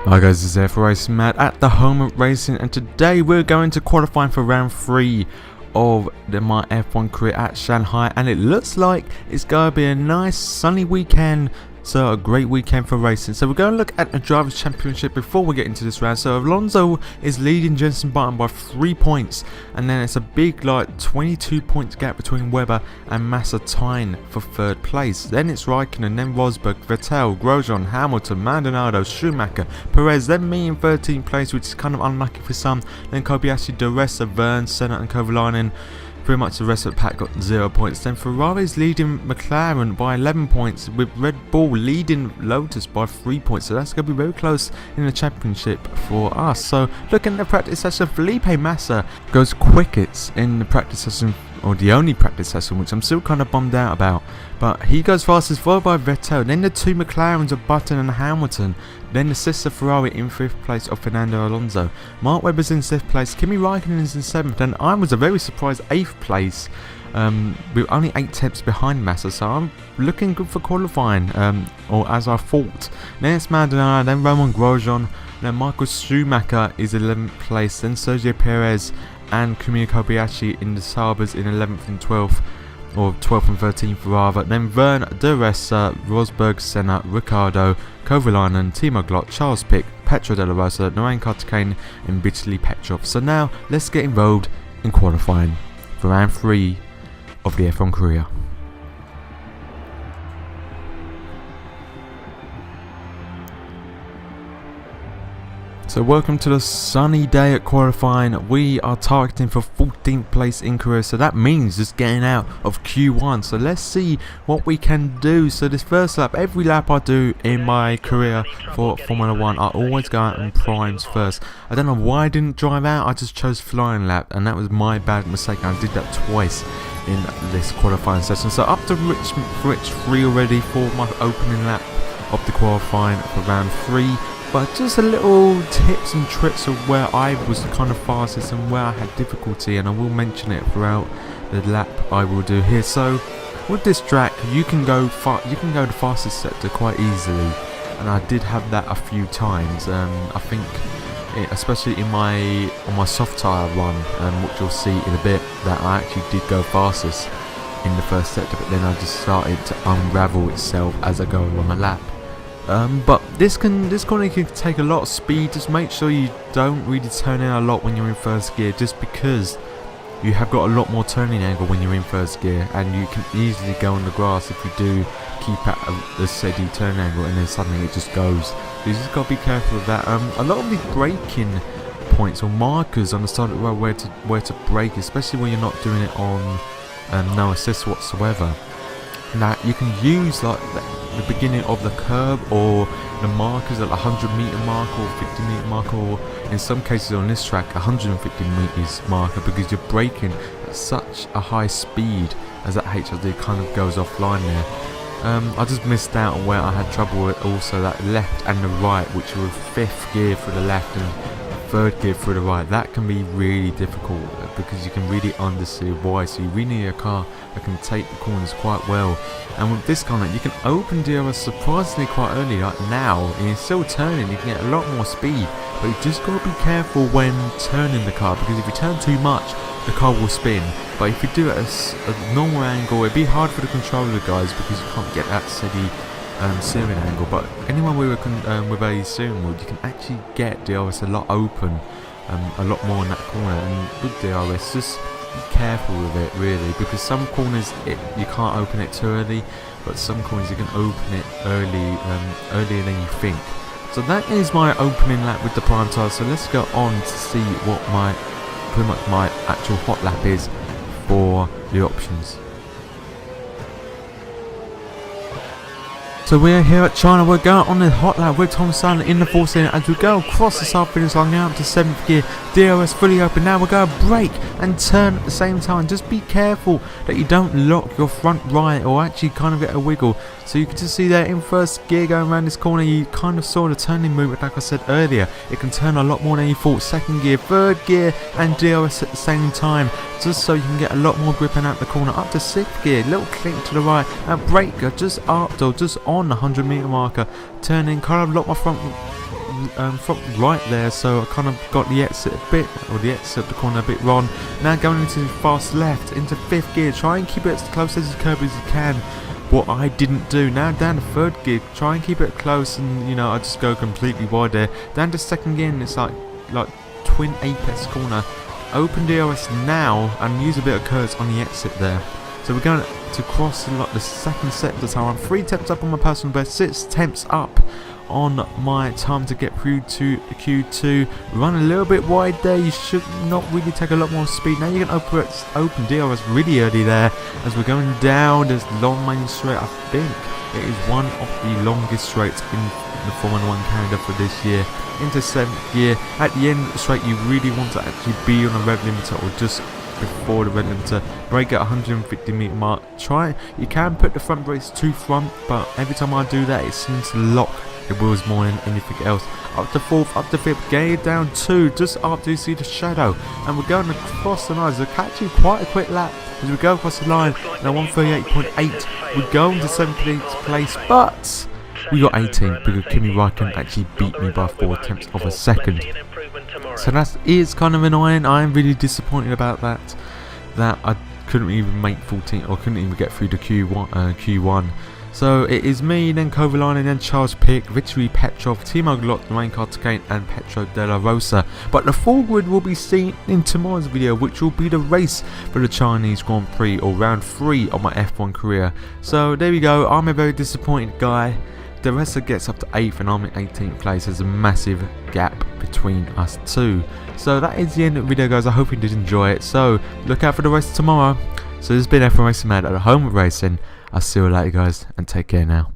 Hi guys, it's F Racing Matt at the home of racing, and today we're going to qualifying for round 3 of my F1 career at Shanghai, and it looks like it's going to be a nice sunny weekend. So a great weekend for racing. So we're going to look at the Drivers' Championship before we get into this round. So Alonso is leading Jenson Button by 3 points, and then it's a big 22 points gap between Webber and Massa tying for 3rd place. Then it's Raikkonen, then Rosberg, Vettel, Grosjean, Hamilton, Maldonado, Schumacher, Perez, then me in 13th place, which is kind of unlucky for some. Then Kobayashi, De Resta, Verne, Senna and Kovalainen. Pretty much the rest of the pack got 0 points. Then Ferrari's leading McLaren by 11 points, with Red Bull leading Lotus by 3 points. So that's going to be very close in the championship for us. So looking at the practice session, Felipe Massa goes quickest in the practice session, or the only practice session, which I'm still kind of bummed out about. But he goes fastest, followed by Vettel. Then the 2 McLarens of Button and Hamilton. Then the sister Ferrari in 5th place of Fernando Alonso. Mark Webber's in 6th place. Kimi Raikkonen is in 7th. And I was a very surprised 8th place. With only 8 tenths behind Massa. So I'm looking good for qualifying. Or as I thought. Then it's Maldonado. Then Romain Grosjean. Then Michael Schumacher is 11th place. Then Sergio Perez and Kumio Kobayashi in the Sabres in 11th and 12th. Or 12th and 13th rather. Then Verne, De Resta, Rosberg, Senna, Ricciardo, Kovalainen, Timo Glock, Charles Pic, Petro Della Rosa, Narain Karthikeyan and Vitaly Petrov. So now let's get involved in qualifying for round 3 of the F1 career. So welcome to the sunny day at qualifying. We are targeting for 14th place in career, so that means just getting out of Q1. So let's see what we can do. So this first lap, every lap I do in my career for Formula 1, I always go out on primes first. I don't know why I didn't drive out, I just chose flying lap, and that was my bad mistake. I did that twice in this qualifying session. So up to Rich 3 already for my opening lap of the qualifying for round 3. But just a little tips and tricks of where I was kind of fastest and where I had difficulty, and I will mention it throughout the lap I will do here. So with this track, you can go the fastest sector quite easily, and I did have that a few times. I think, especially on my soft tyre run, which you'll see in a bit, that I actually did go fastest in the first sector, but then I just started to unravel itself as I go along the lap. But this corner can take a lot of speed. Just make sure you don't really turn in a lot when you're in first gear, just because you have got a lot more turning angle when you're in first gear, and you can easily go on the grass if you do keep at a steady turn angle, and then suddenly it just goes. So you just got to be careful of that. A lot of these braking points or markers on the side of the road where to brake, especially when you're not doing it on no assist whatsoever. Now you can use like the beginning of the curb or the markers at the 100-meter mark or 50-meter mark, or in some cases on this track 150 meters marker, because you're braking at such a high speed as that HRD kind of goes offline there. I just missed out on where I had trouble with also that left and the right, which were 5th gear for the left and 3rd gear for the right. That can be really difficult because you can really understeer why. So you really need a car that can take the corners quite well. And with this kind of, you can open DRS surprisingly quite early, like now, and you're still turning, you can get a lot more speed. But you just got to be careful when turning the car, because if you turn too much, the car will spin. But if you do it at a normal angle, it'd be hard for the controller guys, because you can't get that steady steering angle. But anyone with a steering wheel, you can actually get DRS a lot open, a lot more in that corner. And with DRS, just be careful with it really, because some corners you can't open it too early, but some corners you can open it earlier than you think. So that is my opening lap with the prime tyre. So let's go on to see what pretty much my actual hot lap is for the options. So we're here at China. We're going on the hot lap with Tom Sutton in the 4th lane as we go across the start finish line now up to 7th gear. DRS fully open. Now we're going to brake and turn at the same time. Just be careful that you don't lock your front right or actually kind of get a wiggle. So you can just see there in first gear going around this corner, you kind of saw the turning movement like I said earlier. It can turn a lot more than you thought. 2nd gear, 3rd gear and DRS at the same time, just so you can get a lot more gripping out the corner. Up to 6th gear, little click to the right, and brake just after, just on the 100-meter marker. Turning, kind of lock my front front right there, so I kind of got the exit a bit, or the exit of the corner a bit wrong. Now going into fast left, into 5th gear, try and keep it as close as the curb as you can. What I didn't do. Now down to 3rd gear, try and keep it close, and you know, I just go completely wide there. Down to 2nd gear, and it's like twin apex corner. Open DRS now and use a bit of curves on the exit there. So we're going to cross the 2nd set of the time. I'm 3 temps up on my personal best, 6 temps up on my time to get through to Q2. Run a little bit wide there. You should not really take a lot more speed. Now you can open DRS really early there as we're going down this long main straight. I think it is one of the longest straights in the Formula 1 calendar for this year. Into 7th gear. At the end of the straight, you really want to actually be on a rev limiter or just before the rev limiter. Brake at 150 meter mark. You can put the front brakes to front, but every time I do that, it seems to lock the wheels more than anything else. Up to 4th, up to 5th, getting down 2, just after you see the shadow, and we're going across the line. So actually quite a quick lap as we go across the line. Now 138.8, we're going to 7th place, but we got 18 because Kimi Räikkönen actually beat me by 4 tenths of a second. So that is kind of annoying. I am really disappointed about that. That I couldn't even make 14, or couldn't even get through the Q1. So it is me, then Kovalainen, then Charles Pic, Vittori Petrov, Timo Glock, Romain Grosjean and Pedro Della Rosa. But the full grid will be seen in tomorrow's video, which will be the race for the Chinese Grand Prix, or round 3 of my F1 career. So there we go. I'm a very disappointed guy. The rest gets up to 8th and I'm in 18th place. There's a massive gap between us two. So that is the end of the video, guys. I hope you did enjoy it. So look out for the race tomorrow. So this has been F1 Racing Mad at the home of racing. I'll see you later, guys, and take care now.